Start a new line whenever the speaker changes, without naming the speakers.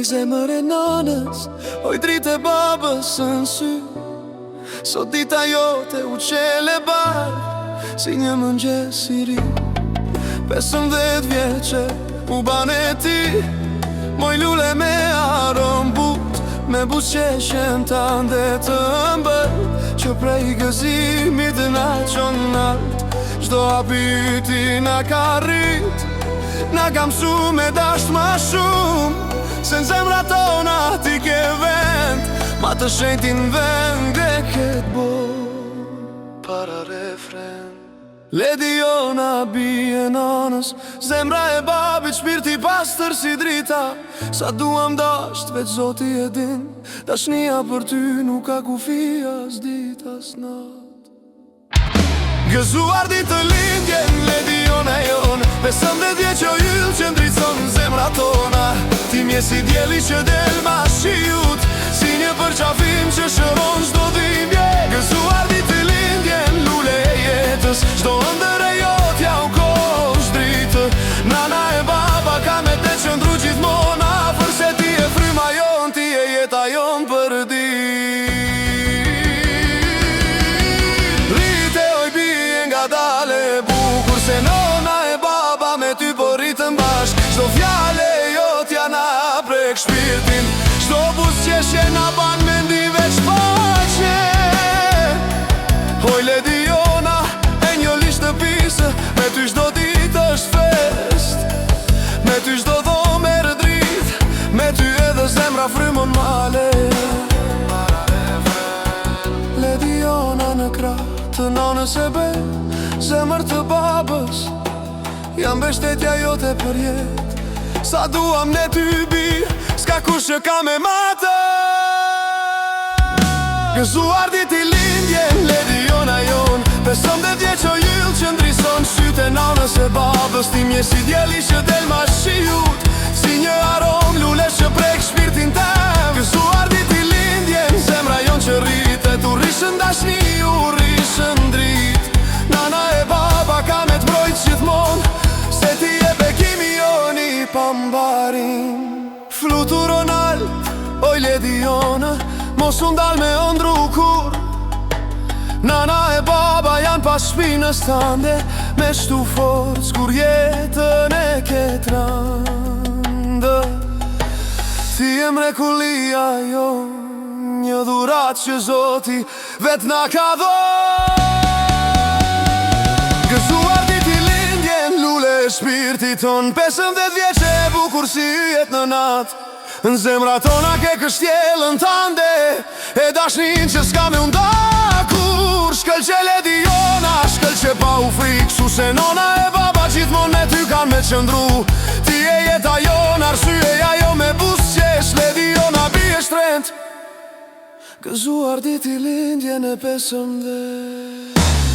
zemër e nanës, oj dritë e babës në sy. Sot dita jote u qele barë, si një mëngjes i ri. 15 vjeqe u bane ti, moj lule me aron but, me busqeshen të ande të mbër, që prej gëzimit na qon nalt. Çdo hapiti na ka rrit, na ka msu me dasht ma shumë, se n'zemra tona ti ke vend, ma të shenjtin vend e ket bo para refren. Lediona bie nanës, zemra e babit, shpirti pastër si drita. Sa duam dasht, veç Zoti e din, dashnia për ty nuk ka kufi as dit as nat. Gëzuar ditë të lindjen, Lediona jon, 15 vjeç o yll që ndricon zemra tona. Ti mje si djeli që del ma shiut, si një përqafim që shëron çdo dhimbje. Gëzuar ditë të lindjen, lule e jetës, çdo ëndër e jotja u kosh dritë. Nana e baba ka me te qëndru gjithmona, përse ti e fryma jon, ti e jeta jon për di. Dale bukur se nona e baba me ty po rritën bashk. Çdo fjale jotja na prek shpirtin, çdo buzëqeshje na ban mendim veç paqe. Hoj Lediona, e një lisht të pisë, me ty çdo ditë është fest, me ty çdo dhomë e rëdrit, me ty edhe zemra frymon male. Lediona në krah të nonës e be, zemër të babës, jam mbështetja jote për jet. Sa duam ne ty bir, s'ka kush që ka me matë. Gëzuar ditë i lindjen, Lediona jon, 15 vjeç o yll që ndrison sytë e nanës e babës. Ti mje si djeli që del ma shiut, si një arom lulesh që prek shpirtin tem. Gëzuar ditë i lindjen, zemra jon që rritet, u rishën dashni, u rishën drit. Nana e baba ka me t'mbrojt gjithmon, se ti e bekimi joni pambarin. Fluturon alt, oj Lediona, mos undal me ëndru kur. Nana e baba janë pas shpinës tande, me shtu forc kur jetën e ket randë. Ti e mrekullia jo, një dhurat që Zoti vet na ka dhënë. Gëzuar ditë i lindjen, lule e shpirti ton, 15 vjeqe e bukur si yjet në nat. Në zemra tona ke kështjellën tande, e dashnin që s'ka me undakur. Shkëlqe Lediona, shkëlqe pa u frik, su se nona e baba gjithmon me ty kan me qëndru. Ti e jeta jon, arsyeja jo me busqesh, Lediona bie shtrent. Gëzuar ditë i lindjen e 15.